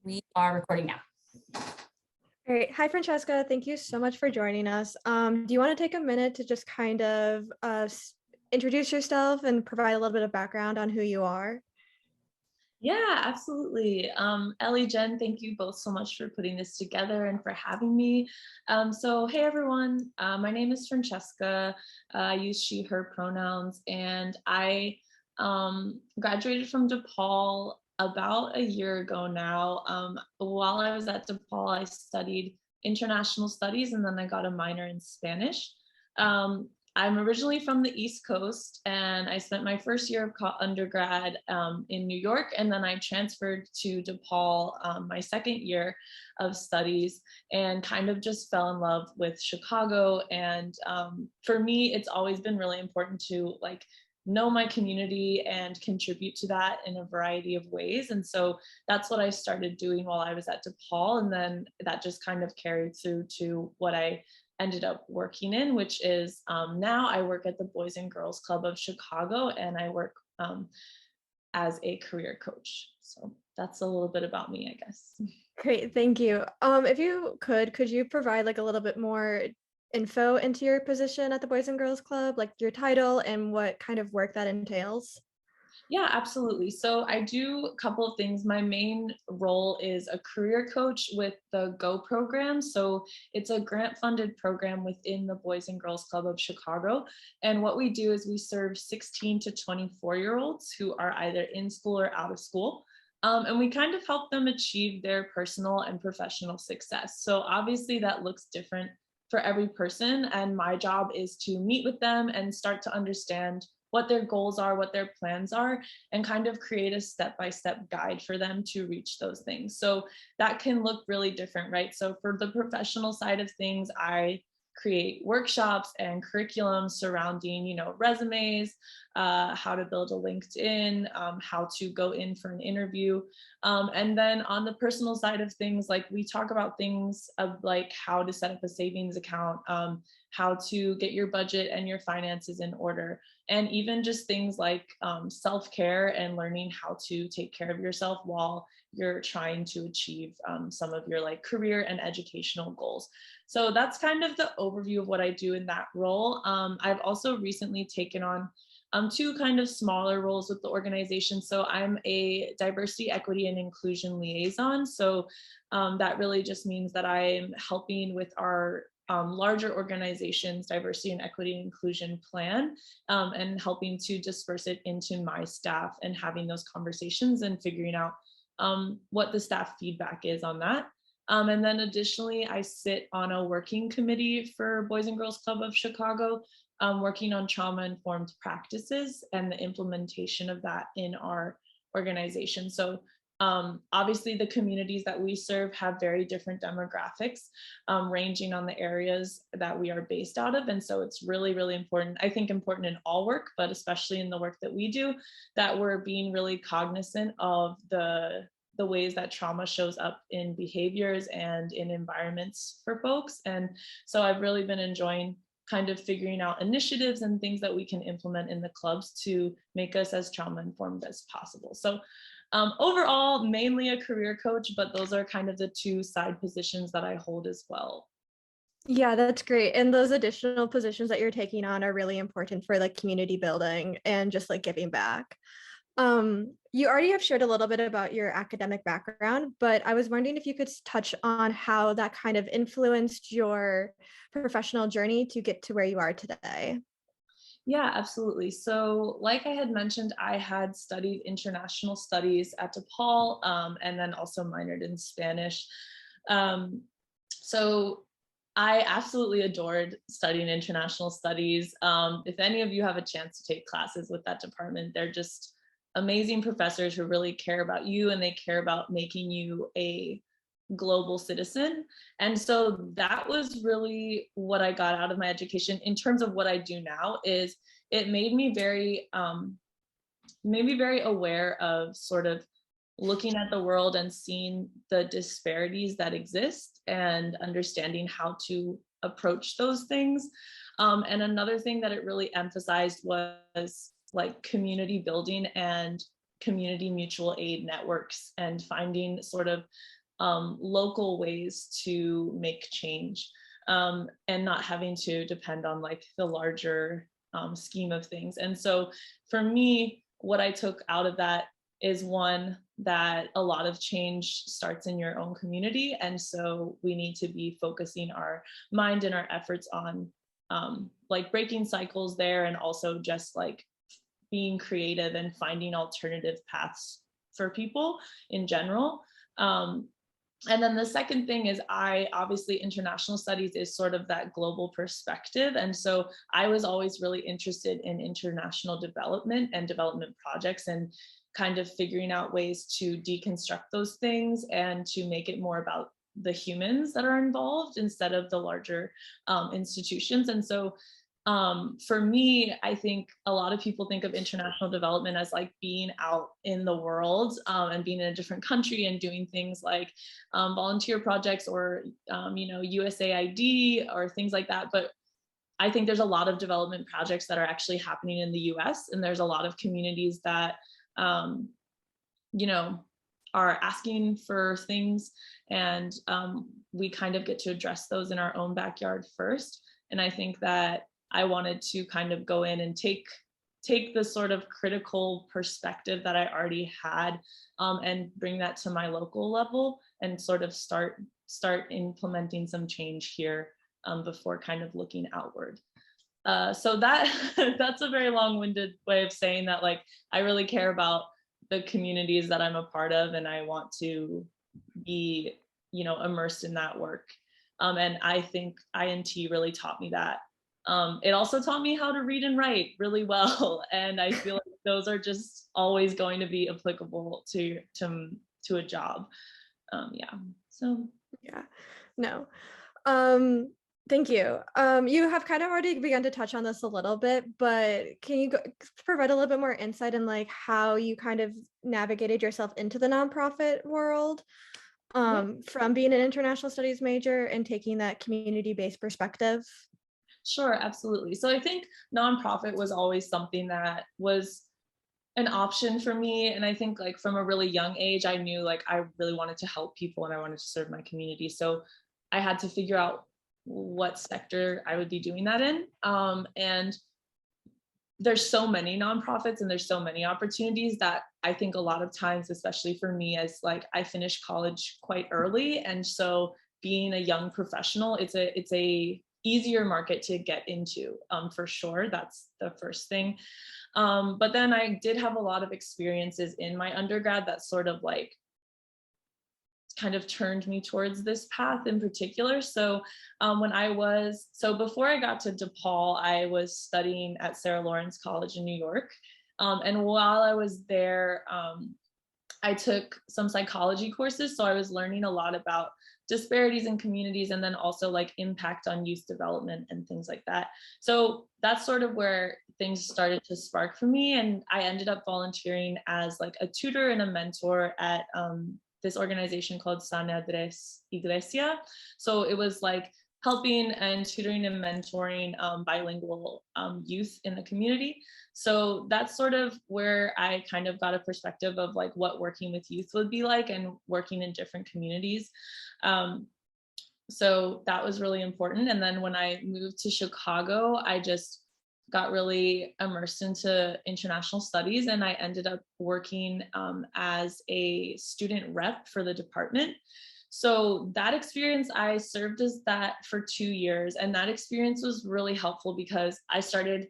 We are recording now. All right. Hi, Francesca. Thank you so much for joining us. Do you want to take a minute to just kind of introduce yourself and provide a little bit of background on who you are? Yeah, absolutely. Ellie, Jen, thank you both so much for putting this together and for having me. Hey everyone, my name is Francesca. I use she, her pronouns, and I graduated from DePaul about a year ago now. While I was at DePaul, I studied international studies and then I got a minor in Spanish. I'm originally from the East Coast, and I spent my first year of undergrad in New York, and then I transferred to DePaul my second year of studies, and kind of just fell in love with Chicago. And for me, it's always been really important to know my community and contribute to that in a variety of ways. And so that's what I started doing while I was at DePaul, and then that just kind of carried through to what I ended up working in, which is now I work at the Boys and Girls Club of Chicago, and I work as a career coach. So that's a little bit about me, I guess. Great, thank you. If you could you provide a little bit more info into your position at the Boys and Girls Club, like your title and what kind of work that entails? Yeah, absolutely. So I do a couple of things. My main role is a career coach with the GO program. So it's a grant funded program within the Boys and Girls Club of Chicago. And what we do is we serve 16 to 24-year-olds who are either in school or out of school. And we kind of help them achieve their personal and professional success. So obviously that looks different for every person. And my job is to meet with them and start to understand what their goals are, what their plans are, and kind of create a step-by-step guide for them to reach those things. So that can look really different, right? So for the professional side of things, I create workshops and curriculum surrounding, resumes, how to build a LinkedIn, how to go in for an interview. And then on the personal side of things, we talk about things of how to set up a savings account, how to get your budget and your finances in order, and even just things like self-care and learning how to take care of yourself while you're trying to achieve some of your career and educational goals. So that's kind of the overview of what I do in that role. I've also recently taken on two kind of smaller roles with the organization. So I'm a diversity, equity, and inclusion liaison. So that really just means that I'm helping with our larger organizations, diversity and equity and inclusion plan, and helping to disperse it into my staff and having those conversations and figuring out what the staff feedback is on that. And then additionally, I sit on a working committee for Boys and Girls Club of Chicago, working on trauma-informed practices and the implementation of that in our organization. So obviously the communities that we serve have very different demographics, ranging on the areas that we are based out of. And so it's really, really important, I think important in all work, but especially in the work that we do, that we're being really cognizant of the ways that trauma shows up in behaviors and in environments for folks. And so I've really been enjoying kind of figuring out initiatives and things that we can implement in the clubs to make us as trauma informed as possible. So overall, mainly a career coach, but those are kind of the two side positions that I hold as well. Yeah, that's great. And those additional positions that you're taking on are really important for community building and just giving back. You already have shared a little bit about your academic background, but I was wondering if you could touch on how that kind of influenced your professional journey to get to where you are today. Yeah, absolutely. So like I had mentioned, I had studied international studies at DePaul, and then also minored in Spanish. So I absolutely adored studying international studies. If any of you have a chance to take classes with that department, they're just amazing professors who really care about you, and they care about making you a global citizen. And so that was really what I got out of my education. In terms of what I do now, is it made me very aware of sort of looking at the world and seeing the disparities that exist and understanding how to approach those things. And another thing that it really emphasized was community building and community mutual aid networks and finding sort of local ways to make change, and not having to depend on like the larger scheme of things. And so for me, what I took out of that is, one, that a lot of change starts in your own community. And so we need to be focusing our mind and our efforts on like breaking cycles there, and also just like being creative and finding alternative paths for people in general. And then the second thing is, obviously international studies is sort of that global perspective. And so I was always really interested in international development and development projects, and kind of figuring out ways to deconstruct those things and to make it more about the humans that are involved instead of the larger institutions. And so for me, I think a lot of people think of international development as like being out in the world and being in a different country and doing things like volunteer projects or, USAID or things like that. But I think there's a lot of development projects that are actually happening in the US, and there's a lot of communities that, are asking for things, and we kind of get to address those in our own backyard first. And I think that I wanted to kind of go in and take the sort of critical perspective that I already had, and bring that to my local level, and sort of start implementing some change here before kind of looking outward. So that's a very long-winded way of saying that, like, I really care about the communities that I'm a part of, and I want to be, immersed in that work. And I think INT really taught me that. It also taught me how to read and write really well. And I feel like those are just always going to be applicable to a job. Yeah, no. Thank you. You have kind of already begun to touch on this a little bit, but can you provide a little bit more insight in like how you kind of navigated yourself into the nonprofit world, from being an international studies major and taking that community-based perspective? Sure, absolutely. So I think nonprofit was always something that was an option for me. And I think like from a really young age, I knew like I really wanted to help people and I wanted to serve my community. So I had to figure out what sector I would be doing that in. And there's so many nonprofits and there's so many opportunities that I think a lot of times, especially for me, as like I finished college quite early. And so being a young professional, it's a easier market to get into, for sure. That's the first thing. But then I did have a lot of experiences in my undergrad that sort of like kind of turned me towards this path in particular. So before I got to DePaul, I was studying at Sarah Lawrence College in New York. And while I was there, I took some psychology courses. So I was learning a lot about disparities in communities, and then also like impact on youth development and things like that. So that's sort of where things started to spark for me. And I ended up volunteering as like a tutor and a mentor at this organization called San Andres Iglesia. So it was like helping and tutoring and mentoring bilingual youth in the community. So that's sort of where I kind of got a perspective of like what working with youth would be like and working in different communities. So that was really important. And then when I moved to Chicago, I just got really immersed into international studies, and I ended up working as a student rep for the department. So that experience, I served as that for 2 years, and that experience was really helpful because I started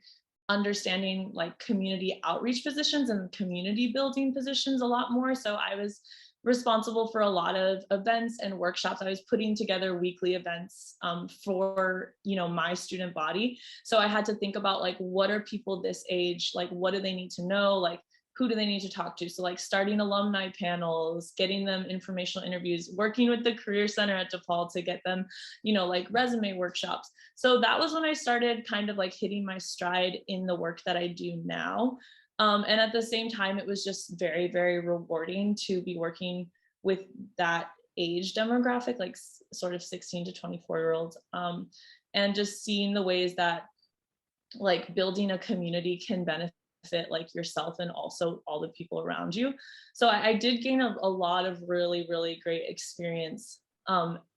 understanding like community outreach positions and community building positions a lot more. So I was responsible for a lot of events and workshops. I was putting together weekly events for my student body. So I had to think about like, what are people this age, like what do they need to know, like who do they need to talk to? So like starting alumni panels, getting them informational interviews, working with the Career Center at DePaul to get them, like resume workshops. So that was when I started kind of like hitting my stride in the work that I do now. And at the same time, it was just very, very rewarding to be working with that age demographic, like sort of 16 to 24-year-olds, and just seeing the ways that like building a community can benefit benefit like yourself and also all the people around you. So I did gain a lot of really, really great experience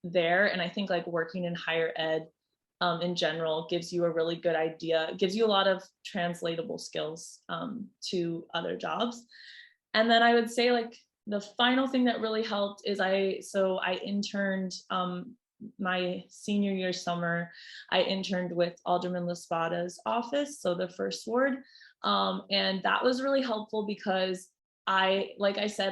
there. And I think like working in higher ed in general gives you a really good idea, gives you a lot of translatable skills to other jobs. And then I would say like the final thing that really helped is I interned my senior year summer. I interned with Alderman Laspada's office, so the first ward. And that was really helpful because like I said,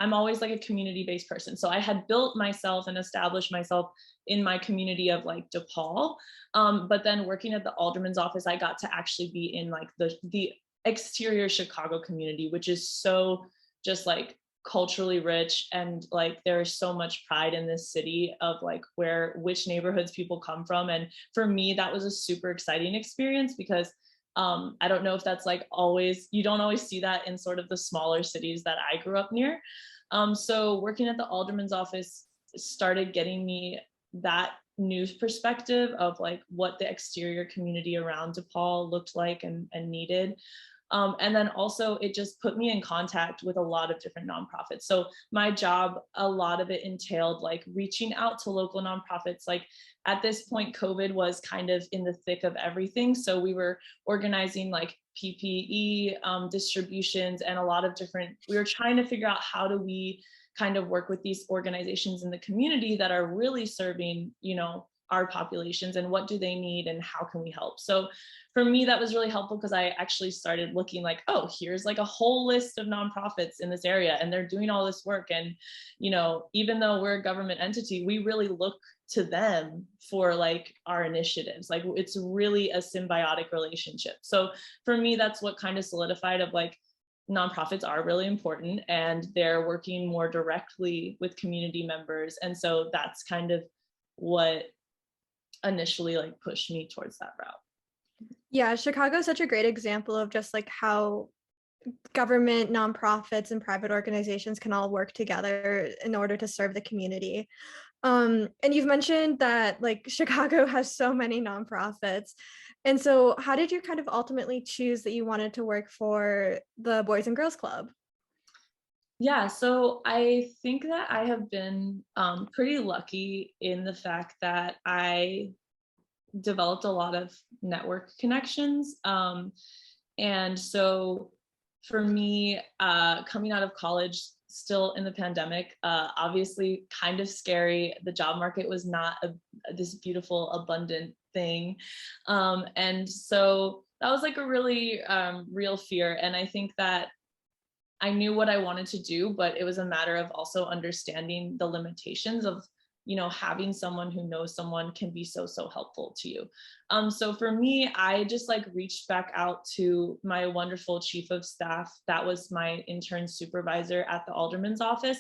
I'm always like a community-based person. So I had built myself and established myself in my community of like DePaul. But then working at the alderman's office, I got to actually be in like the exterior Chicago community, which is so just like culturally rich, and like there's so much pride in this city of like which neighborhoods people come from. And for me, that was a super exciting experience because I don't know if that's like you don't always see that in sort of the smaller cities that I grew up near. So working at the alderman's office started getting me that news perspective of like what the exterior community around DePaul looked like and needed. And then also it just put me in contact with a lot of different nonprofits. So my job, a lot of it entailed like reaching out to local nonprofits. Like at this point, COVID was kind of in the thick of everything. So we were organizing like PPE distributions and a lot of we were trying to figure out how do we kind of work with these organizations in the community that are really serving, our populations, and what do they need and how can we help? So for me, that was really helpful because I actually started looking like, oh, here's like a whole list of nonprofits in this area and they're doing all this work. And, even though we're a government entity, we really look to them for like our initiatives. Like it's really a symbiotic relationship. So for me, that's what kind of solidified of like, nonprofits are really important and they're working more directly with community members. And so that's kind of what initially like pushed me towards that route. Yeah, Chicago is such a great example of just like how government, nonprofits, and private organizations can all work together in order to serve the community. And you've mentioned that like Chicago has so many nonprofits. And so how did you kind of ultimately choose that you wanted to work for the Boys and Girls Club? Yeah, so I think that I have been pretty lucky in the fact that I developed a lot of network connections. And so for me, coming out of college, still in the pandemic, obviously kind of scary. The job market was not this beautiful, abundant thing. And so that was like a really real fear. And I think that I knew what I wanted to do, but it was a matter of also understanding the limitations of, having someone who knows someone can be so helpful to you. So for me, I just like reached back out to my wonderful chief of staff. That was my intern supervisor at the alderman's office.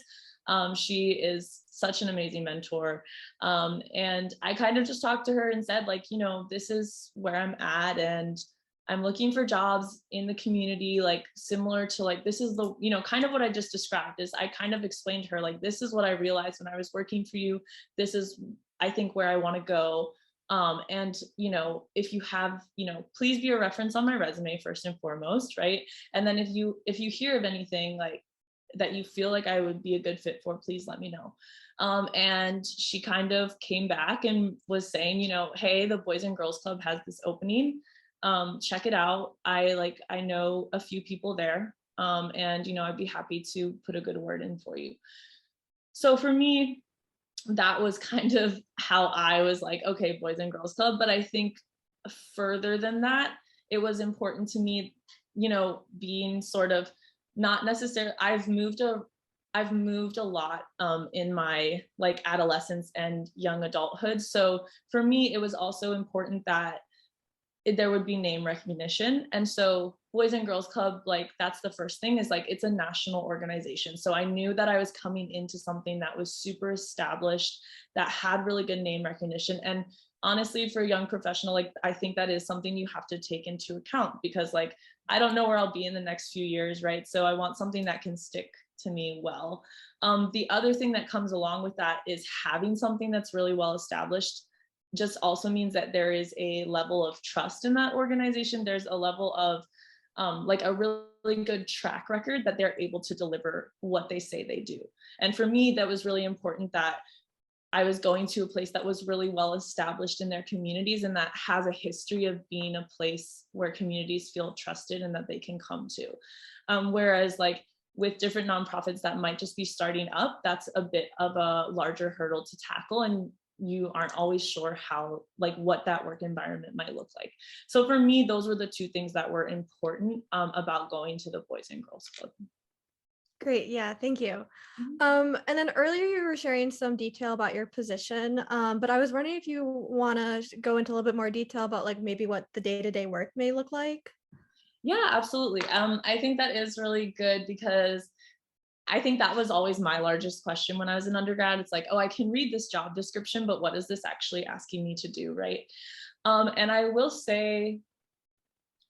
She is such an amazing mentor. And I kind of just talked to her and said like, this is where I'm at and I'm looking for jobs in the community, like similar to like, this is the, kind of what I just described is I kind of explained to her, like, this is what I realized when I was working for you. This is, I think, where I want to go. And, if you have, please be a reference on my resume first and foremost. Right. And then if you hear of anything like that you feel like I would be a good fit for, please let me know. And she kind of came back and was saying, hey, the Boys and Girls Club has this opening. Check it out. I know a few people there. And, I'd be happy to put a good word in for you. So for me, that was kind of how I was like, okay, Boys and Girls Club. But I think further than that, it was important to me, being sort of not necessarily, I've moved a lot in my like adolescence and young adulthood. So for me, it was also important that there would be name recognition. And so Boys and Girls Club, like that's the first thing is like, it's a national organization. So I knew that I was coming into something that was super established, that had really good name recognition. And honestly, for a young professional, like I think that is something you have to take into account because like, I don't know where I'll be in the next few years, right? So I want something that can stick to me well. The other thing that comes along with that is having something that's really well established just also means that there is a level of trust in that organization. There's a level of like a really good track record that they're able to deliver what they say they do. And for me, that was really important that I was going to a place that was really well established in their communities and that has a history of being a place where communities feel trusted and that they can come to. Whereas like with different nonprofits that might just be starting up, that's a bit of a larger hurdle to tackle, and you aren't always sure how, like what that work environment might look like. So for me, those were the two things that were important about going to the Boys and Girls Club. Great. Yeah, thank you. Mhm. And then earlier you were sharing some detail about your position, but I was wondering if you want to go into a little bit more detail about like maybe what the day-to-day work may look like. Yeah, absolutely. I think that is really good because I think that was always my largest question when I was an undergrad. It's like, oh, I can read this job description, but what is this actually asking me to do, right? And I will say,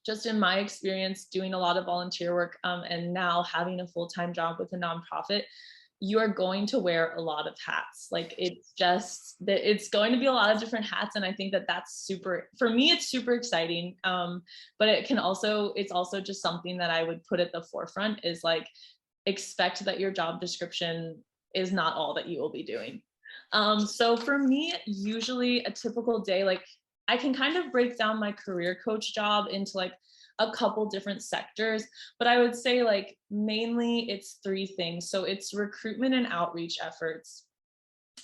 just in my experience doing a lot of volunteer work and now having a full-time job with a nonprofit, you are going to wear a lot of hats. Like it's just that it's going to be a lot of different hats. And I think that that's super, for me, it's super exciting. But it's also just something that I would put at the forefront is like, expect that your job description is not all that you will be doing. So for me, usually a typical day, like I can kind of break down my career coach job into like a couple different sectors, but I would say like mainly it's three things. So it's recruitment and outreach efforts.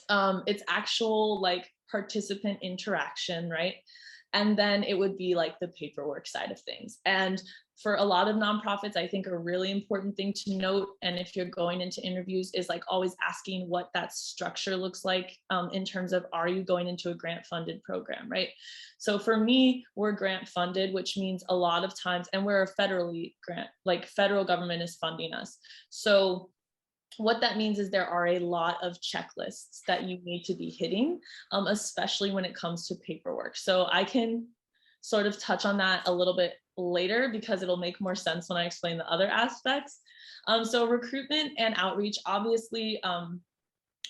It's actual like participant interaction, right? And then it would be like the paperwork side of things. And for a lot of nonprofits, I think a really important thing to note, and if you're going into interviews, is like always asking what that structure looks like in terms of, are you going into a grant funded program, right? So for me, we're grant funded, which means a lot of times, and we're a federally grant, like federal government is funding us. So what that means is there are a lot of checklists that you need to be hitting, especially when it comes to paperwork. So I can sort of touch on that a little bit later because it'll make more sense when I explain the other aspects. So recruitment and outreach, obviously,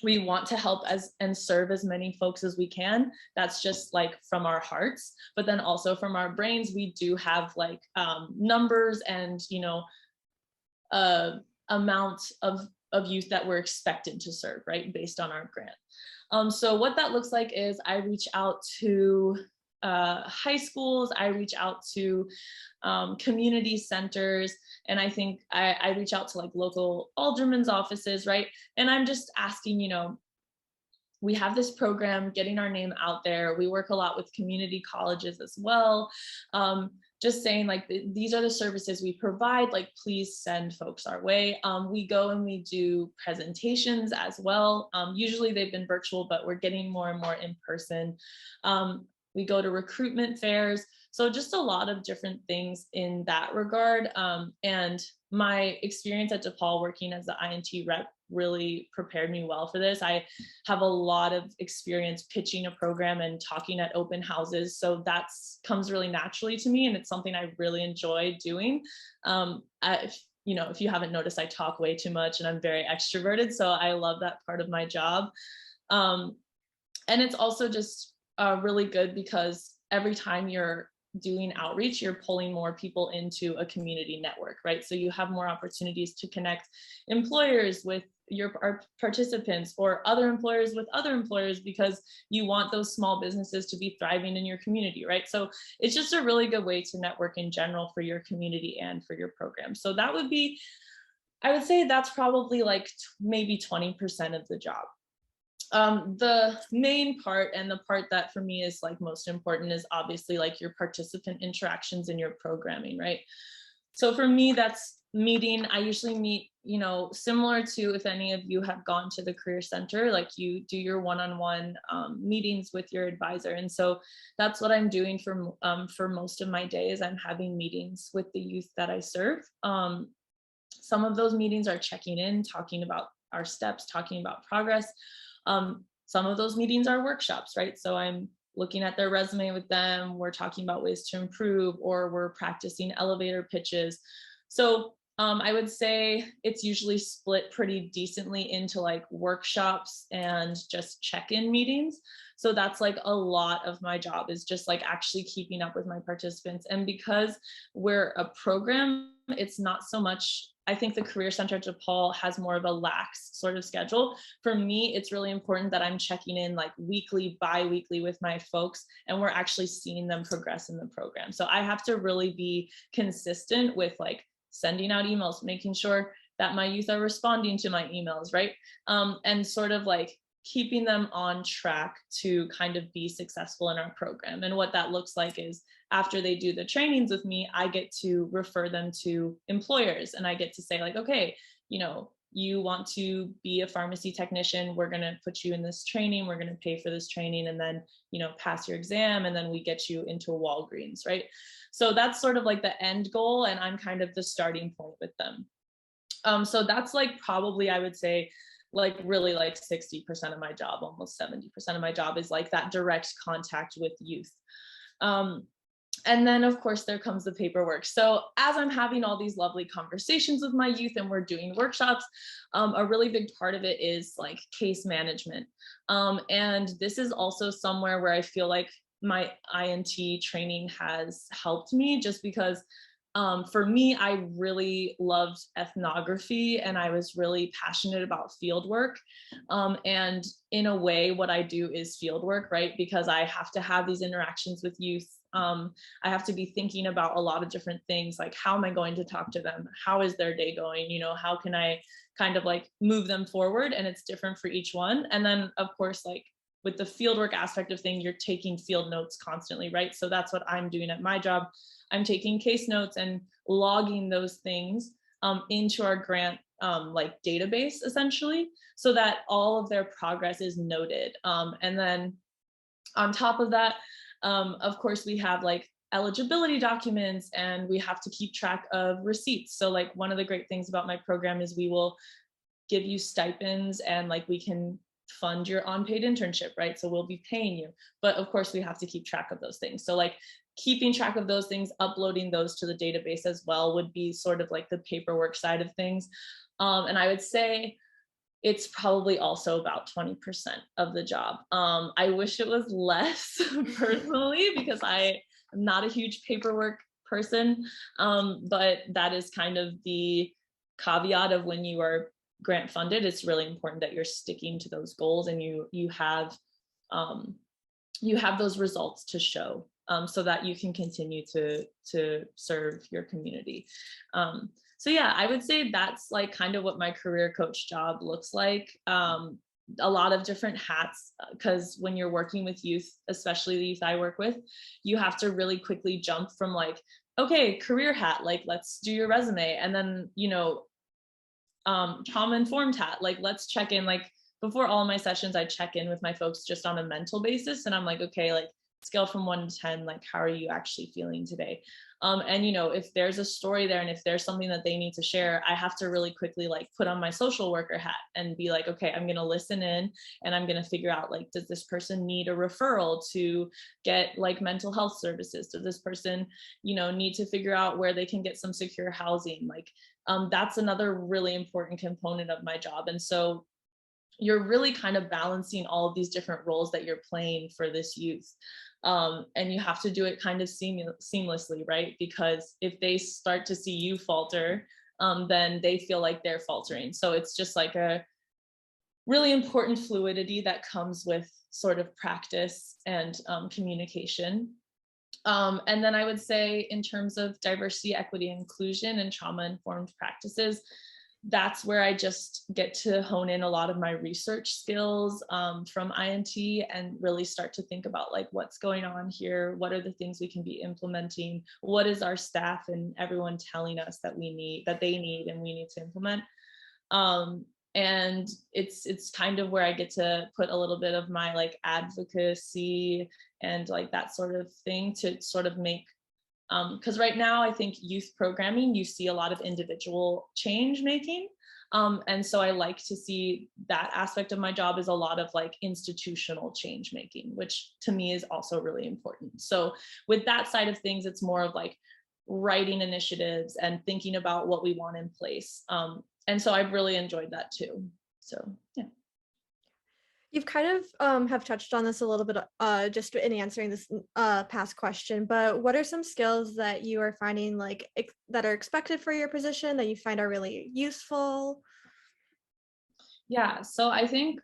we want to help as and serve as many folks as we can. That's just like from our hearts, but then also from our brains, we do have like numbers and, amount of youth that we're expected to serve, right, based on our grant. So what that looks like is I reach out to high schools, I reach out to community centers, and I think I reach out to like local aldermen's offices, right? And I'm just asking, we have this program, getting our name out there. We work a lot with community colleges as well. Just saying like, these are the services we provide, like, please send folks our way. We go and we do presentations as well. Usually they've been virtual, but we're getting more and more in person. We go to recruitment fairs. So just a lot of different things in that regard. And my experience at DePaul working as the INT rep really prepared me well for this. I have a lot of experience pitching a program and talking at open houses. So that's comes really naturally to me. And it's something I really enjoy doing. If you haven't noticed, I talk way too much and I'm very extroverted. So I love that part of my job. And it's also just really good because every time you're doing outreach, you're pulling more people into a community network, right? So you have more opportunities to connect employers with our participants or other employers with other employers because you want those small businesses to be thriving in your community, right? So it's just a really good way to network in general for your community and for your program. So that would be, I would say that's probably like maybe 20% of the job. The main part and the part that for me is like most important is obviously like your participant interactions in your programming, right? So for me, that's meeting. I usually meet, similar to if any of you have gone to the Career Center, like you do your one-on-one meetings with your advisor. And so that's what I'm doing for most of my days. I'm having meetings with the youth that I serve. Some of those meetings are checking in, talking about our steps, talking about progress. Some of those meetings are workshops, right? So I'm looking at their resume with them. We're talking about ways to improve, or we're practicing elevator pitches. So I would say it's usually split pretty decently into like workshops and just check-in meetings. So that's like a lot of my job, is just like actually keeping up with my participants. And because we're a program, it's not so much, I think the Career Center at DePaul has more of a lax sort of schedule. For me, it's really important that I'm checking in like weekly, bi-weekly with my folks, and we're actually seeing them progress in the program. So I have to really be consistent with like sending out emails, making sure that my youth are responding to my emails, right? And sort of like keeping them on track to kind of be successful in our program. And what that looks like is, after they do the trainings with me, I get to refer them to employers, and I get to say like, okay, you know, you want to be a pharmacy technician, we're going to put you in this training, we're going to pay for this training, and then, you know, pass your exam, and then we get you into a Walgreens, right? So that's sort of like the end goal, and I'm kind of the starting point with them. So that's like probably, I would say, like really like 60% of my job, almost 70% of my job is like that direct contact with youth. And then of course there comes the paperwork. So as I'm having all these lovely conversations with my youth and we're doing workshops, a really big part of it is like case management. And this is also somewhere where I feel like my INT training has helped me, just because for me, I really loved ethnography and I was really passionate about field work. And in a way, what I do is field work, right? Because I have to have these interactions with youth. I have to be thinking about a lot of different things, like how am I going to talk to them? How is their day going? You know, how can I kind of like move them forward? And it's different for each one. And then of course, like with the fieldwork aspect of things, you're taking field notes constantly, right? So that's what I'm doing at my job. I'm taking case notes and logging those things into our grant like database, essentially, so that all of their progress is noted. And then on top of that, of course, we have like eligibility documents, and we have to keep track of receipts. So like one of the great things about my program is we will give you stipends, and like we can fund your unpaid internship, right? So we'll be paying you, but of course we have to keep track of those things. So like keeping track of those things, uploading those to the database as well would be sort of like the paperwork side of things. And I would say it's probably also about 20% of the job. I wish it was less personally, because I am not a huge paperwork person, but that is kind of the caveat of when you are grant funded. It's really important that you're sticking to those goals, and you have those results to show, so that you can continue to serve your community. So yeah, I would say that's like kind of what my career coach job looks like. A lot of different hats, because when you're working with youth, especially the youth I work with, you have to really quickly jump from like, okay, career hat, like let's do your resume, and then, you know, trauma informed hat, like let's check in. Like before all my sessions, I check in with my folks just on a mental basis, and I'm like, okay, like scale from 1 to 10, like how are you actually feeling today? And you know, if there's a story there and if there's something that they need to share, I have to really quickly like put on my social worker hat and be like, okay, I'm going to listen in, and I'm going to figure out like, does this person need a referral to get like mental health services? Does this person, you know, need to figure out where they can get some secure housing? Like that's another really important component of my job. And so you're really kind of balancing all of these different roles that you're playing for this youth. And you have to do it kind of seamlessly, right? Because if they start to see you falter, then they feel like they're faltering. So it's just like a really important fluidity that comes with sort of practice and communication. And then I would say in terms of diversity, equity, inclusion, and trauma-informed practices, that's where I just get to hone in a lot of my research skills from INT, and really start to think about like what's going on here, what are the things we can be implementing, what is our staff and everyone telling us that we need, that they need, and we need to implement. And it's kind of where I get to put a little bit of my like advocacy and like that sort of thing to sort of make, because right now I think youth programming, you see a lot of individual change making. And so I like to see that aspect of my job is a lot of like institutional change making, which to me is also really important. So with that side of things, it's more of like writing initiatives and thinking about what we want in place. And so I've really enjoyed that too. So yeah. You've kind of have touched on this a little bit just in answering this past question, but what are some skills that you are finding like that are expected for your position that you find are really useful? Yeah, so I think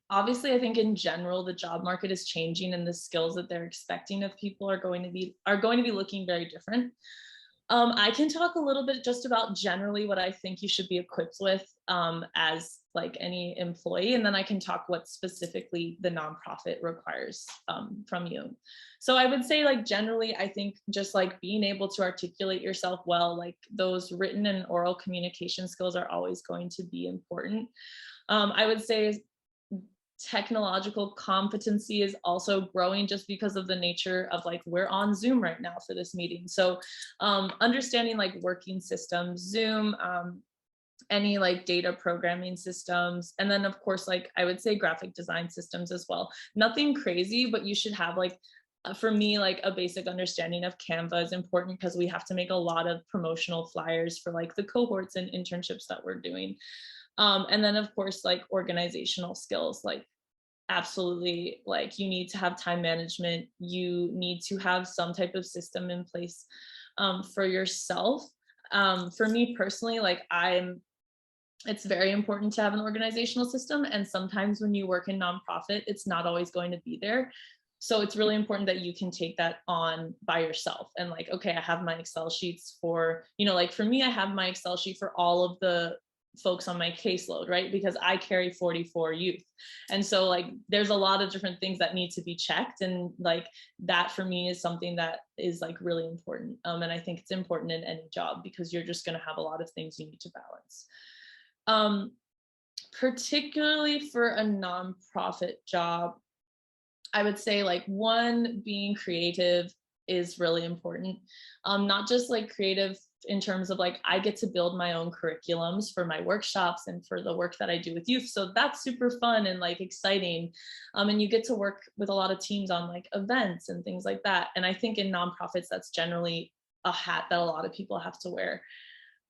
obviously I think in general the job market is changing and the skills that they're expecting of people are going to be looking very different. I can talk a little bit just about generally what I think you should be equipped with as like any employee, and then I can talk what specifically the nonprofit requires from you. So I would say like generally, I think just like being able to articulate yourself well, like those written and oral communication skills are always going to be important. I would say technological competency is also growing just because of the nature of like we're on Zoom right now for this meeting. So understanding like working systems, Zoom, any like data programming systems, and then of course like I would say graphic design systems as well. Nothing crazy, but you should have like for me like a basic understanding of Canva is important because we have to make a lot of promotional flyers for like the cohorts and internships that we're doing. And then of course like organizational skills, like absolutely, like you need to have time management, you need to have some type of system in place for yourself. For me personally, like it's very important to have an organizational system, and sometimes when you work in nonprofit it's not always going to be there. So it's really important that you can take that on by yourself and like, okay, I have my Excel sheets for, like for me, I have my Excel sheet for all of the folks on my caseload, right? Because I carry 44 youth. And so like there's a lot of different things that need to be checked. And like that for me is something that is like really important. And I think it's important in any job because you're just going to have a lot of things you need to balance. Particularly for a nonprofit job, I would say like one, being creative is really important. Not just like creative in terms of like I get to build my own curriculums for my workshops and for the work that I do with youth. So that's super fun and like exciting. And you get to work with a lot of teams on like events and things like that. And I think in nonprofits, that's generally a hat that a lot of people have to wear.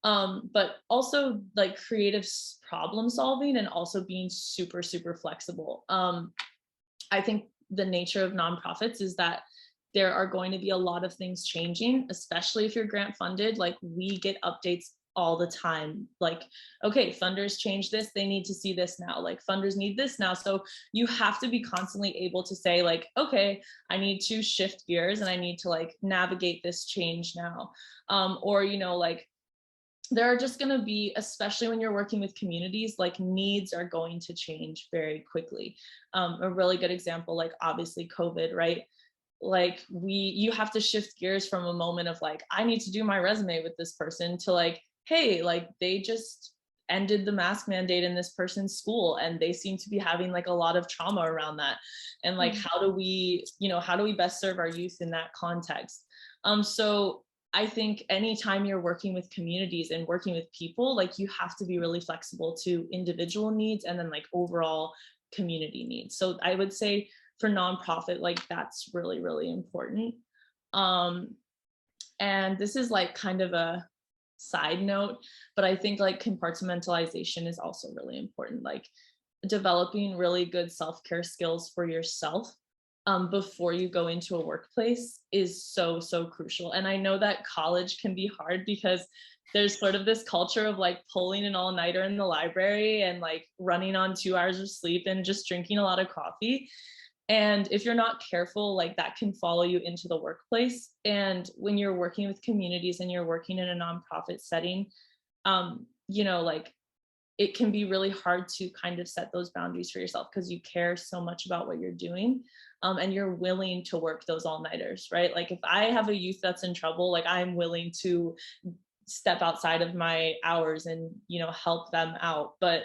But also like creative problem solving and also being super, super flexible. I think the nature of nonprofits is that there are going to be a lot of things changing, especially if you're grant funded. Like we get updates all the time. Like, okay, funders change this, they need to see this now. Like funders need this now. So you have to be constantly able to say like, okay, I need to shift gears and I need to like navigate this change now. Or, like there are just going to be, especially when you're working with communities, like needs are going to change very quickly. A really good example, like obviously COVID, right? Like you have to shift gears from a moment of like, I need to do my resume with this person to like, hey, like they just ended the mask mandate in this person's school and they seem to be having like a lot of trauma around that. And like, how do we best serve our youth in that context? So I think anytime you're working with communities and working with people, like you have to be really flexible to individual needs and then like overall community needs. So I would say for nonprofit, like that's really, really important. And this is like kind of a side note, but I think like compartmentalization is also really important. Like developing really good self-care skills for yourself before you go into a workplace is so, so crucial. And I know that college can be hard because there's sort of this culture of like pulling an all-nighter in the library and like running on 2 hours of sleep and just drinking a lot of coffee. And if you're not careful, like that can follow you into the workplace. And when you're working with communities and you're working in a nonprofit setting, like it can be really hard to kind of set those boundaries for yourself because you care so much about what you're doing. And you're willing to work those all-nighters, right? Like if I have a youth that's in trouble, like I'm willing to step outside of my hours and, help them out. But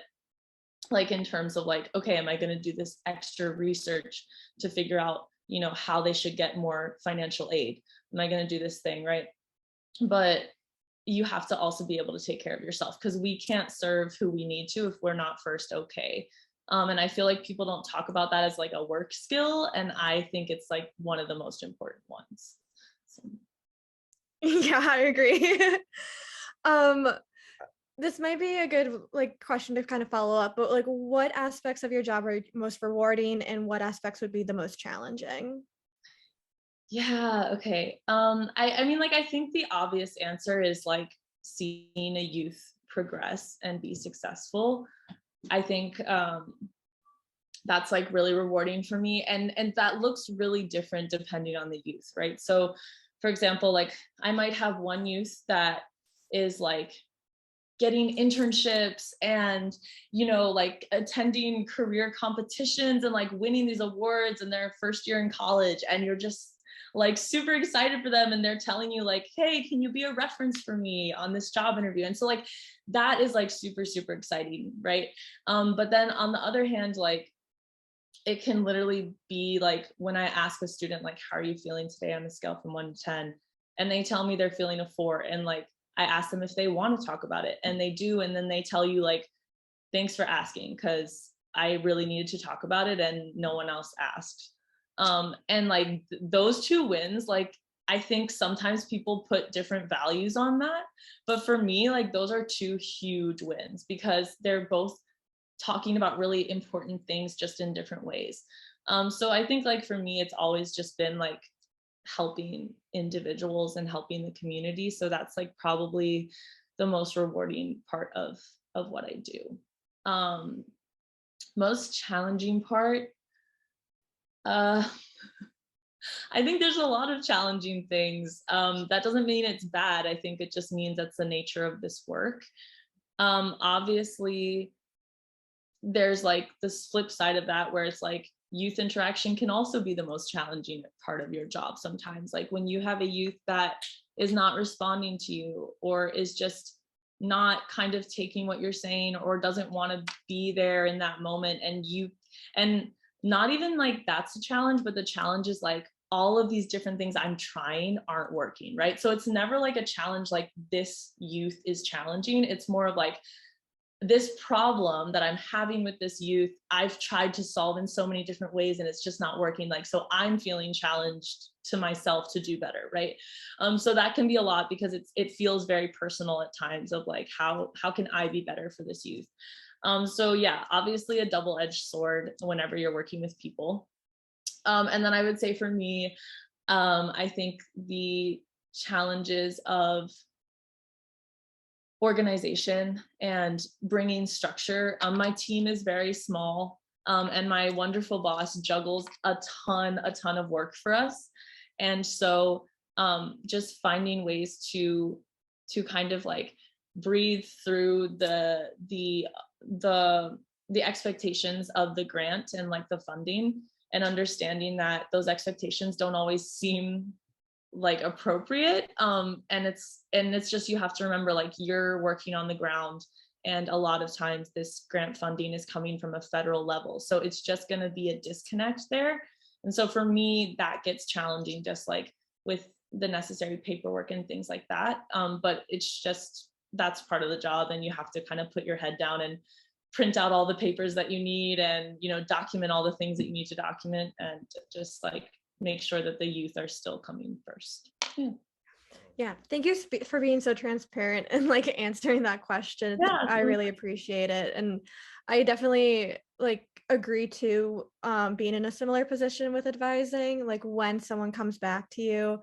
like in terms of like, okay, am I going to do this extra research to figure out, how they should get more financial aid? Am I going to do this thing, right? But you have to also be able to take care of yourself because we can't serve who we need to if we're not first okay. And I feel like people don't talk about that as like a work skill. And I think it's like one of the most important ones. So. Yeah, I agree. um this might be a good like question to kind of follow up, but like what aspects of your job are most rewarding and what aspects would be the most challenging? Yeah, okay. I mean, like, I think the obvious answer is like seeing a youth progress and be successful. I think that's like really rewarding for me, and that looks really different depending on the youth, right? So, for example, like I might have one youth that is like getting internships and like attending career competitions and like winning these awards in their first year in college, and you're just like super excited for them, and they're telling you like, hey, can you be a reference for me on this job interview? And so like that is like super super exciting, right? But then on the other hand, like it can literally be like when I ask a student like, how are you feeling today on a scale from 1 to 10, and they tell me they're feeling a 4, and like I ask them if they want to talk about it, and they do, and then they tell you like, thanks for asking, because I really needed to talk about it and no one else asked. And like those two wins, like I think sometimes people put different values on that, but for me, like those are two huge wins because they're both talking about really important things just in different ways. So I think like for me, it's always just been like helping individuals and helping the community. So that's like probably the most rewarding part of what I do. Um, Most challenging part, uh, I think there's a lot of challenging things. That doesn't mean it's bad. I think it just means that's the nature of this work. Obviously, there's like this flip side of that where it's like youth interaction can also be the most challenging part of your job sometimes. Like when you have a youth that is not responding to you or is just not kind of taking what you're saying or doesn't want to be there in that moment, and not even like that's a challenge, but the challenge is like all of these different things I'm trying aren't working, right? So it's never like a challenge like this youth is challenging. It's more of like this problem that I'm having with this youth, I've tried to solve in so many different ways and it's just not working. Like, so I'm feeling challenged to myself to do better, right? So that can be a lot because it feels very personal at times of like, how can I be better for this youth? So yeah, obviously a double-edged sword whenever you're working with people. And then I would say for me, I think the challenges of organization and bringing structure. My team is very small, and my wonderful boss juggles a ton of work for us. And so just finding ways to kind of like breathe through the expectations of the grant and like the funding, and understanding that those expectations don't always seem like appropriate, and it's just, you have to remember like you're working on the ground, and a lot of times this grant funding is coming from a federal level, so it's just going to be a disconnect there. And so for me that gets challenging, just like with the necessary paperwork and things like that, but it's just, that's part of the job, and you have to kind of put your head down and print out all the papers that you need, and document all the things that you need to document, and just like make sure that the youth are still coming first. Yeah. Yeah, thank you for being so transparent and like answering that question. Yeah, I absolutely. really appreciate it, and I definitely like agree to being in a similar position with advising. Like when someone comes back to you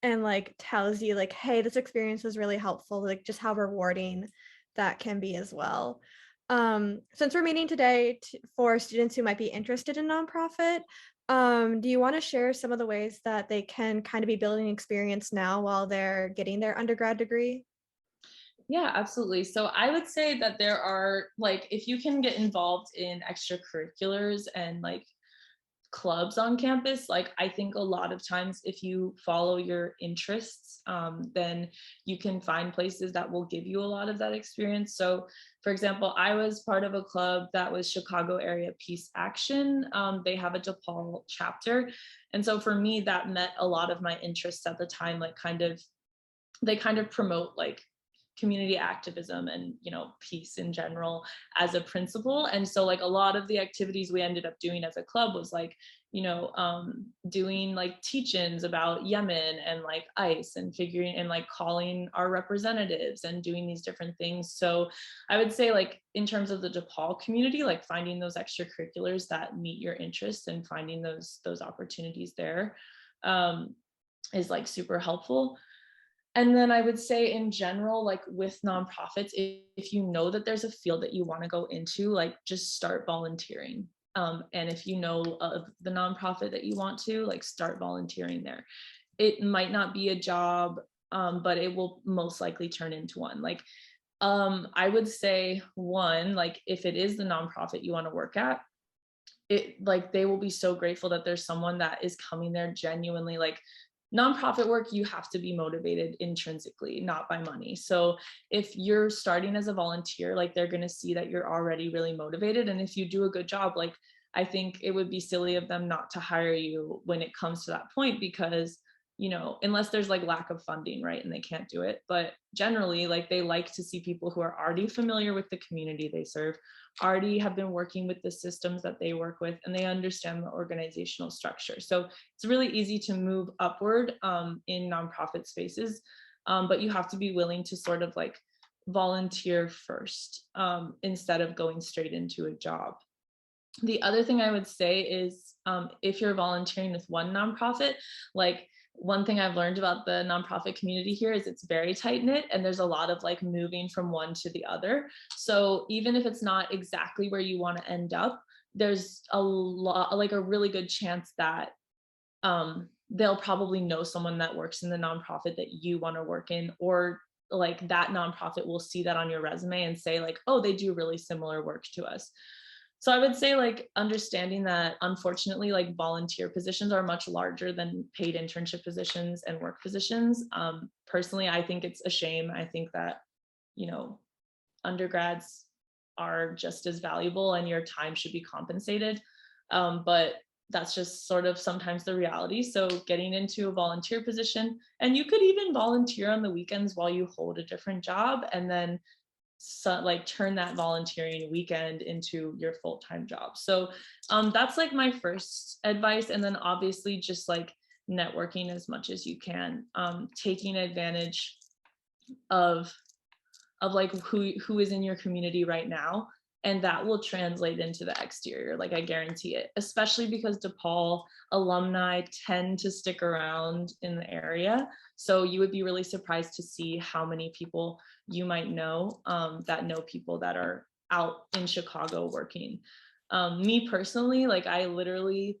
and like tells you like, "Hey, this experience was really helpful," like just how rewarding that can be as well. Since we're meeting today for students who might be interested in nonprofit, do you want to share some of the ways that they can kind of be building experience now while they're getting their undergrad degree? Yeah, absolutely. So I would say that there are like, if you can get involved in extracurriculars and like clubs on campus, like I think a lot of times if you follow your interests, then you can find places that will give you a lot of that experience. So for example, I was part of a club that was Chicago Area Peace Action. They have a DePaul chapter, and so for me that met a lot of my interests at the time. Like kind of, they kind of promote like community activism and, you know, peace in general as a principle. And so like a lot of the activities we ended up doing as a club was like, you know, doing like teach-ins about Yemen and like ICE and figuring and like calling our representatives and doing these different things. So I would say like in terms of the DePaul community, like finding those extracurriculars that meet your interests and finding those opportunities there is like super helpful. And then I would say in general, like with nonprofits, if you know that there's a field that you want to go into, like just start volunteering. And if you know of the nonprofit that you want to, like start volunteering there. It might not be a job, but it will most likely turn into one. Like I would say one, like if it is the nonprofit you want to work at, it like they will be so grateful that there's someone that is coming there genuinely. Like nonprofit work, you have to be motivated intrinsically, not by money. So if you're starting as a volunteer, like they're going to see that you're already really motivated. And if you do a good job, like I think it would be silly of them not to hire you when it comes to that point, because, you know, unless there's like lack of funding, right? And they can't do it. But generally, like they like to see people who are already familiar with the community they serve, already have been working with the systems that they work with, and they understand the organizational structure. So it's really easy to move upward in nonprofit spaces, but you have to be willing to sort of like volunteer first instead of going straight into a job. The other thing I would say is if you're volunteering with one nonprofit, like one thing I've learned about the nonprofit community here is it's very tight knit, and there's a lot of like moving from one to the other. So even if it's not exactly where you want to end up, there's a lot, like a really good chance that they'll probably know someone that works in the nonprofit that you want to work in, or like that nonprofit will see that on your resume and say like, oh, they do really similar work to us. So I would say like understanding that unfortunately like volunteer positions are much larger than paid internship positions and work positions. Personally, I think it's a shame. I think that, you know, undergrads are just as valuable and your time should be compensated. But that's just sort of sometimes the reality. So getting into a volunteer position, and you could even volunteer on the weekends while you hold a different job, and then like turn that volunteering weekend into your full-time job. So that's like my first advice. And then obviously just like networking as much as you can, taking advantage of like who is in your community right now, and that will translate into the exterior, like I guarantee it, especially because DePaul alumni tend to stick around in the area. So you would be really surprised to see how many people you might know that know people that are out in Chicago working. Me personally, like I literally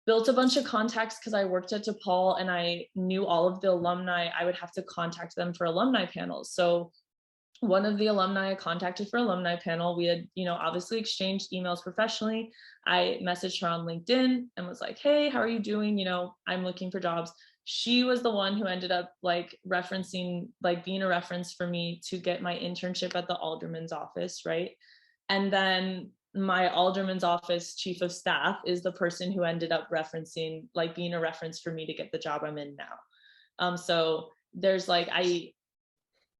built a bunch of contacts because I worked at DePaul and I knew all of the alumni. I would have to contact them for alumni panels. So one of the alumni I contacted for alumni panel, we had, you know, obviously exchanged emails professionally. I messaged her on LinkedIn and was like, hey, how are you doing? You know, I'm looking for jobs. She was the one who ended up like referencing, like being a reference for me to get my internship at the alderman's office, right? And then my alderman's office chief of staff is the person who ended up referencing, like being a reference for me to get the job I'm in now. So there's like,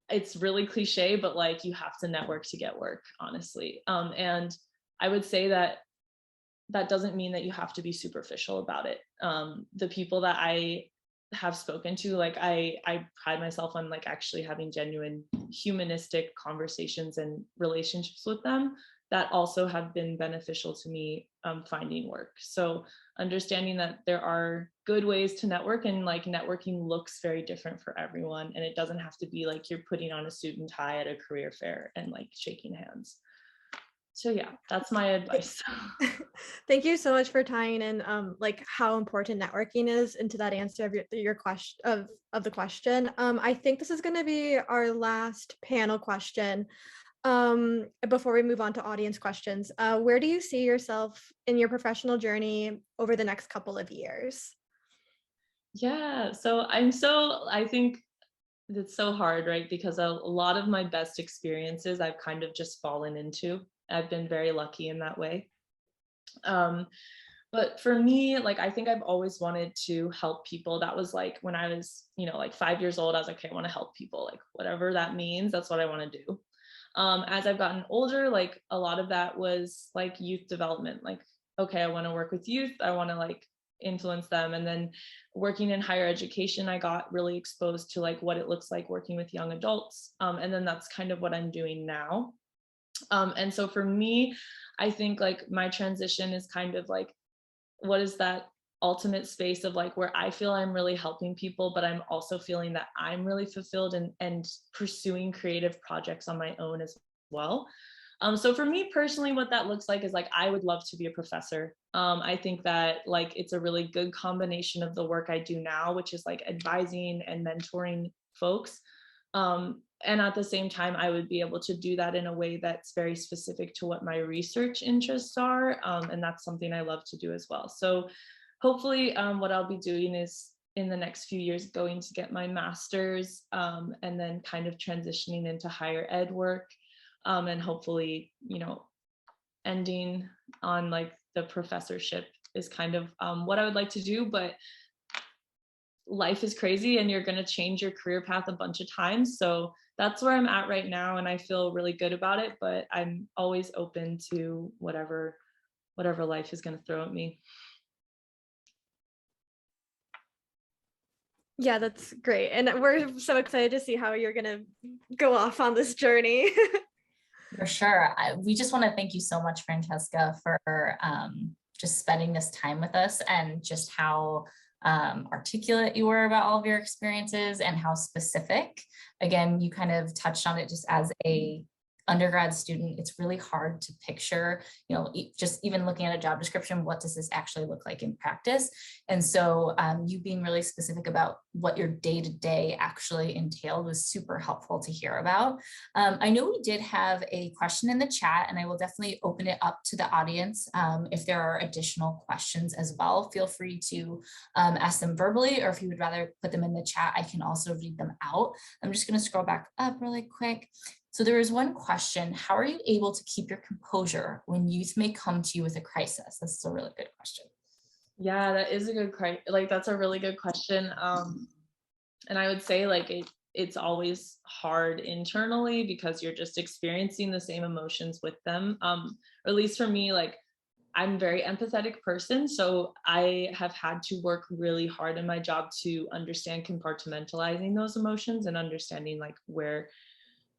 it's really cliche, but like you have to network to get work, honestly. And I would say that that doesn't mean that you have to be superficial about it. The people that I have spoken to, like I pride myself on like actually having genuine humanistic conversations and relationships with them that also have been beneficial to me finding work. So understanding that there are good ways to network, and like networking looks very different for everyone, and it doesn't have to be like you're putting on a suit and tie at a career fair and like shaking hands. So yeah, that's my advice. Thank you so much for tying in like how important networking is into that answer of your question of the question. I think this is going to be our last panel question. Before we move on to audience questions, where do you see yourself in your professional journey over the next couple of years? Yeah, so I think it's so hard, right? Because a lot of my best experiences I've kind of just fallen into. I've been very lucky in that way. But for me, like, I think I've always wanted to help people. That was like when I was, like 5 years old, I was like, okay, I want to help people, like whatever that means, that's what I want to do. As I've gotten older, like a lot of that was like youth development. Like, okay, I want to work with youth. I want to like influence them. And then working in higher education, I got really exposed to like what it looks like working with young adults. And then that's kind of what I'm doing now. And so for me, I think like my transition is kind of like, what is that ultimate space of like where I feel I'm really helping people, but I'm also feeling that I'm really fulfilled and pursuing creative projects on my own as well. So for me personally, what that looks like is like I would love to be a professor. I think that like it's a really good combination of the work I do now, which is like advising and mentoring folks. And at the same time, I would be able to do that in a way that's very specific to what my research interests are. And that's something I love to do as well. So hopefully what I'll be doing is in the next few years going to get my master's, and then kind of transitioning into higher ed work, and hopefully, ending on like the professorship is kind of what I would like to do. But life is crazy and you're going to change your career path a bunch of times. So that's where I'm at right now. And I feel really good about it, but I'm always open to whatever life is going to throw at me. Yeah, that's great. And we're so excited to see how you're going to go off on this journey. For sure. We just want to thank you so much, Francesca, for just spending this time with us, and just how articulate you were about all of your experiences and how specific. Again, you kind of touched on it. Just as a undergrad student, it's really hard to picture, just even looking at a job description, what does this actually look like in practice? And so you being really specific about what your day-to-day actually entailed was super helpful to hear about. I know we did have a question in the chat, and I will definitely open it up to the audience. If there are additional questions as well, feel free to ask them verbally, or if you would rather put them in the chat, I can also read them out. I'm just going to scroll back up really quick. So there is one question: how are you able to keep your composure when youth may come to you with a crisis? This is a really good question. Yeah, that is a good question. Like, that's a really good question. And I would say like it's always hard internally because you're just experiencing the same emotions with them. Or at least for me, like I'm a very empathetic person. So I have had to work really hard in my job to understand compartmentalizing those emotions and understanding like where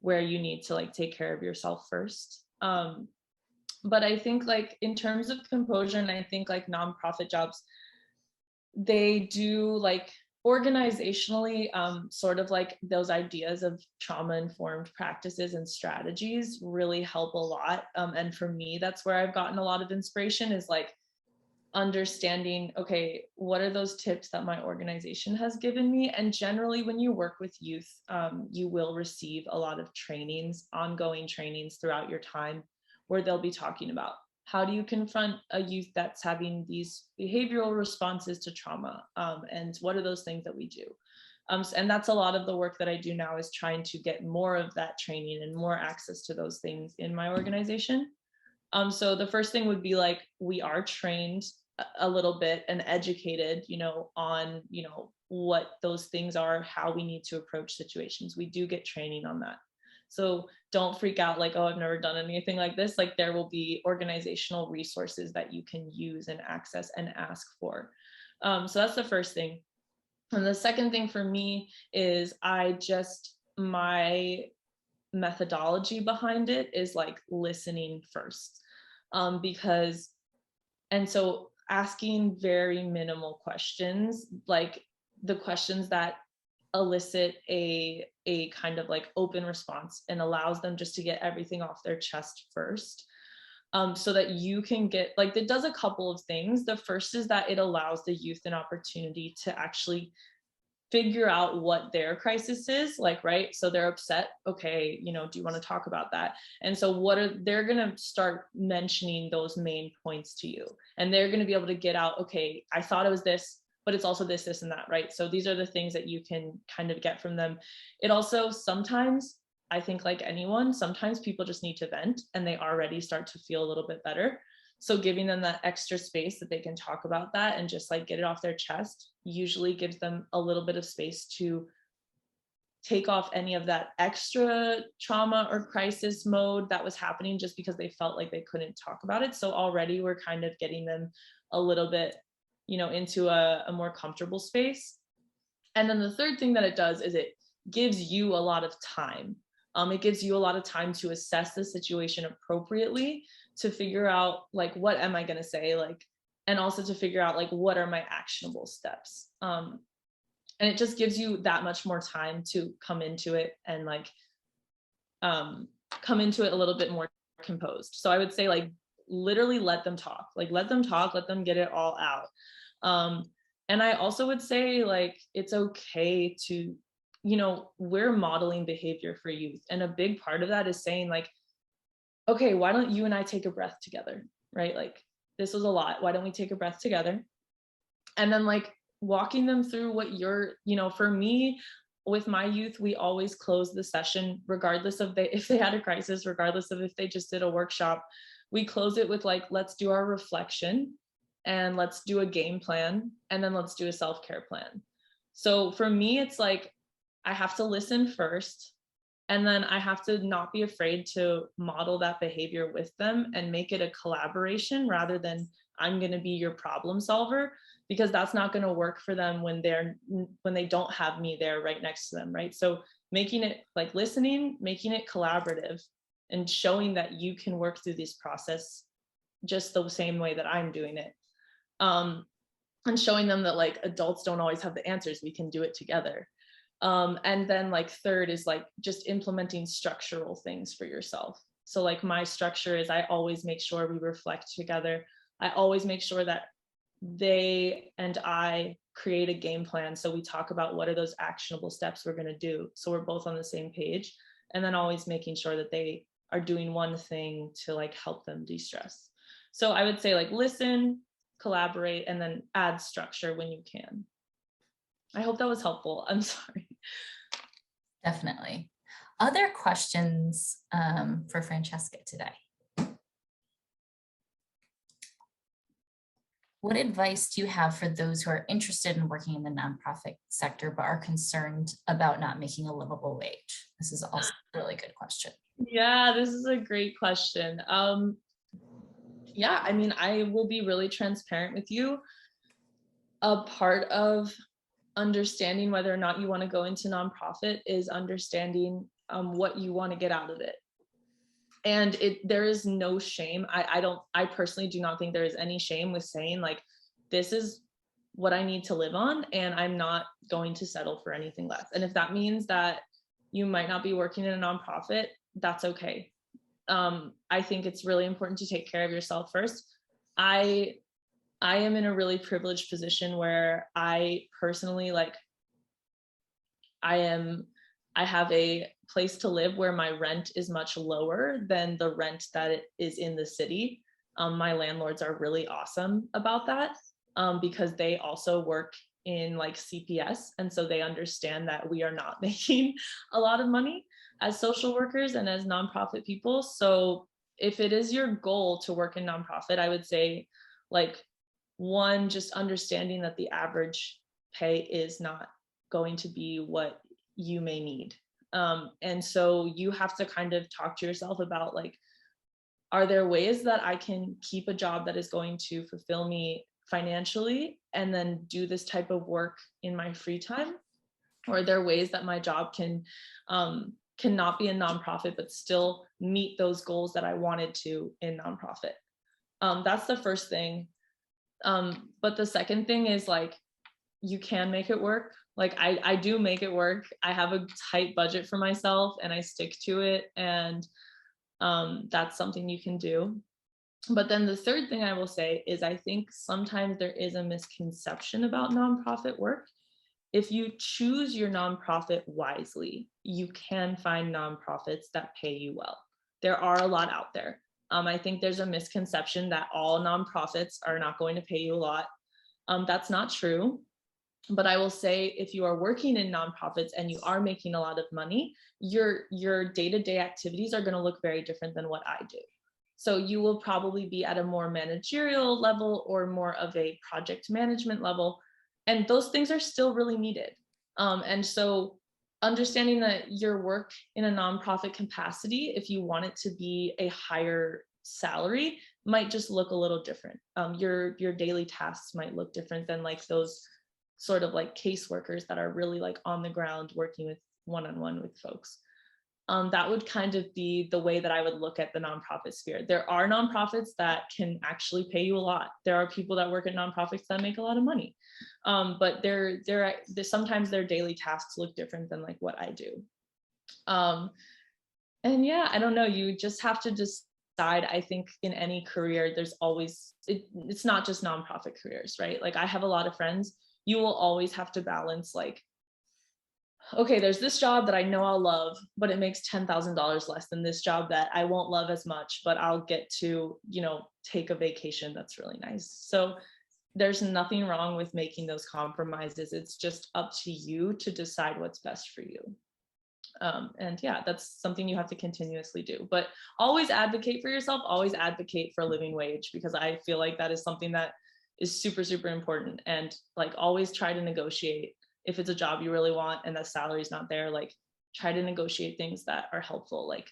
you need to like take care of yourself first. But I think like in terms of composure, and I think like nonprofit jobs, they do like organizationally, sort of like those ideas of trauma-informed practices and strategies really help a lot. And for me, that's where I've gotten a lot of inspiration, is like understanding, okay, what are those tips that my organization has given me? And generally when you work with youth, you will receive a lot of trainings, ongoing trainings throughout your time, where they'll be talking about how do you confront a youth that's having these behavioral responses to trauma, and what are those things that we do. And that's a lot of the work that I do now, is trying to get more of that training and more access to those things in my organization. So the first thing would be like, we are trained a little bit and educated, on, what those things are, how we need to approach situations. We do get training on that. So don't freak out like, oh, I've never done anything like this. Like, there will be organizational resources that you can use and access and ask for. So that's the first thing. And the second thing for me is my methodology behind it is like listening first, because, and so asking very minimal questions, like the questions that elicit a kind of like open response and allows them just to get everything off their chest first, so that you can get, like, it does a couple of things. The first is that it allows the youth an opportunity to actually figure out what their crisis is, like, right? So they're upset. Okay, do you want to talk about that? And so they're going to start mentioning those main points to you, and they're going to be able to get out, okay, I thought it was this, but it's also this, this, and that, right? So these are the things that you can kind of get from them. It also, sometimes, I think like anyone, sometimes people just need to vent and they already start to feel a little bit better. So giving them that extra space that they can talk about that and just like get it off their chest usually gives them a little bit of space to take off any of that extra trauma or crisis mode that was happening just because they felt like they couldn't talk about it. So already we're kind of getting them a little bit, into a more comfortable space. And then the third thing that it does is it gives you a lot of time. It gives you a lot of time to assess the situation appropriately, to figure out like, what am I going to say? Like, and also to figure out like, what are my actionable steps? And it just gives you that much more time to come into it and like, come into it a little bit more composed. So I would say like, literally let them talk, let them get it all out. And I also would say like, it's okay to, we're modeling behavior for youth. And a big part of that is saying like, okay, why don't you and I take a breath together, right? Like, this was a lot. Why don't we take a breath together? And then like walking them through what you're, for me, with my youth, we always close the session, regardless of if they had a crisis, regardless of if they just did a workshop, we close it with like, let's do our reflection and let's do a game plan. And then let's do a self-care plan. So for me, it's like, I have to listen first. And then I have to not be afraid to model that behavior with them and make it a collaboration rather than I'm going to be your problem solver, because that's not going to work for them when they don't have me there right next to them, right? So making it like listening, making it collaborative and showing that you can work through this process just the same way that I'm doing it. And showing them that like adults don't always have the answers, we can do it together. And then like third is like just implementing structural things for yourself. So like my structure is I always make sure we reflect together. I always make sure that they and I create a game plan. So we talk about what are those actionable steps we're going to do. So we're both on the same page, and then always making sure that they are doing one thing to like help them de-stress. So I would say like listen, collaborate, and then add structure when you can. I hope that was helpful. I'm sorry. Definitely. Other questions for Francesca today? What advice do you have for those who are interested in working in the nonprofit sector but are concerned about not making a livable wage? This is also a really good question. Yeah, this is a great question. Yeah, I mean, I will be really transparent with you. A part of understanding whether or not you want to go into nonprofit is understanding what you want to get out of it. And there is no shame. I personally do not think there is any shame with saying like, this is what I need to live on, and I'm not going to settle for anything less. And if that means that you might not be working in a nonprofit, that's okay. I think it's really important to take care of yourself first. I am in a really privileged position where I personally I have a place to live where my rent is much lower than the rent that is in the city. My landlords are really awesome about that because they also work in like CPS. And so they understand that we are not making a lot of money as social workers and as nonprofit people. So if it is your goal to work in nonprofit, I would say like, one, just understanding that the average pay is not going to be what you may need. And so you have to kind of talk to yourself about like, are there ways that I can keep a job that is going to fulfill me financially and then do this type of work in my free time? Or are there ways that my job cannot be a nonprofit, but still meet those goals that I wanted to in nonprofit? That's the first thing. But the second thing is like, you can make it work. Like I do make it work. I have a tight budget for myself and I stick to it. And that's something you can do. But then the third thing I will say is I think sometimes there is a misconception about nonprofit work. If you choose your nonprofit wisely, you can find nonprofits that pay you well. There are a lot out there. I think there's a misconception that all nonprofits are not going to pay you a lot. That's not true. But I will say if you are working in nonprofits and you are making a lot of money, your day-to-day activities are going to look very different than what I do. So you will probably be at a more managerial level or more of a project management level. And those things are still really needed. And so understanding that your work in a nonprofit capacity, if you want it to be a higher salary, might just look a little different. Your daily tasks might look different than like those sort of like caseworkers that are really like on the ground working with one-on-one with folks. That would kind of be the way that I would look at the nonprofit sphere. There are nonprofits that can actually pay you a lot. There are people that work at nonprofits that make a lot of money, but they're sometimes their daily tasks look different than like what I do. And yeah, I don't know. You just have to decide. I think in any career, there's always it's not just nonprofit careers, right? Like I have a lot of friends. You will always have to balance like, okay, there's this job that I know I'll love, but it makes $10,000 less than this job that I won't love as much, but I'll get to, you know, take a vacation that's really nice. So there's nothing wrong with making those compromises. It's just up to you to decide what's best for you. And yeah, that's something you have to continuously do, but always advocate for yourself, always advocate for a living wage, because I feel like that is something that is super, super important. And like always try to negotiate. If it's a job you really want and the salary's not there, like try to negotiate things that are helpful. Like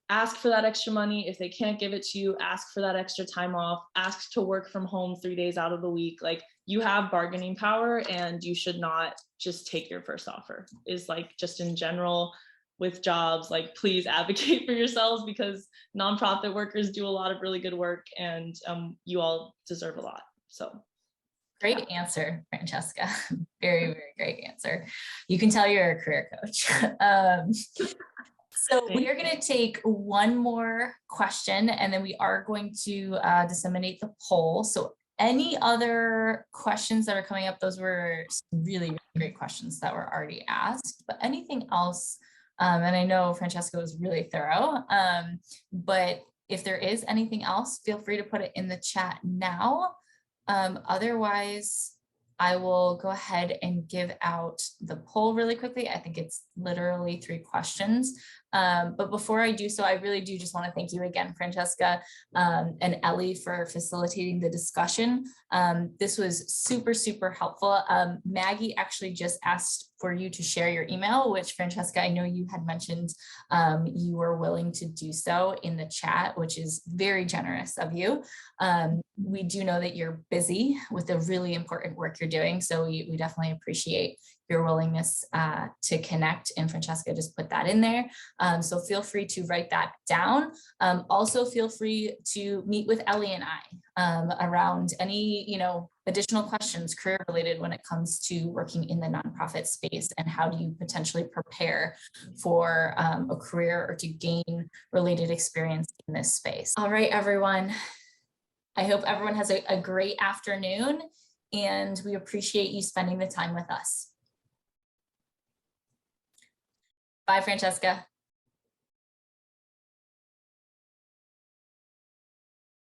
ask for that extra money. If they can't give it to you, ask for that extra time off, ask to work from home 3 days out of the week. Like you have bargaining power and you should not just take your first offer. Is like just in general with jobs, like please advocate for yourselves, because nonprofit workers do a lot of really good work, and you all deserve a lot. So great answer, Francesca. Very, very great answer. You can tell you're a career coach. So we are going to take one more question, and then we are going to disseminate the poll. So any other questions that are coming up, those were really, really great questions that were already asked, but anything else, and I know Francesca was really thorough, but if there is anything else, feel free to put it in the chat now. Otherwise, I will go ahead and give out the poll really quickly. I think it's literally 3 questions. But before I do so, I really do just want to thank you again, Francesca and Ellie, for facilitating the discussion. This was super, super helpful. Maggie actually just asked for you to share your email, which Francesca, I know you had mentioned you were willing to do so in the chat, which is very generous of you. We do know that you're busy with the really important work you're doing, so we definitely appreciate your willingness to connect, and Francesca just put that in there. So feel free to write that down. Also feel free to meet with Ellie and I around any, you know, additional questions career related when it comes to working in the nonprofit space, and how do you potentially prepare for a career or to gain related experience in this space. All right, everyone. I hope everyone has a great afternoon, and we appreciate you spending the time with us. Bye, Francesca.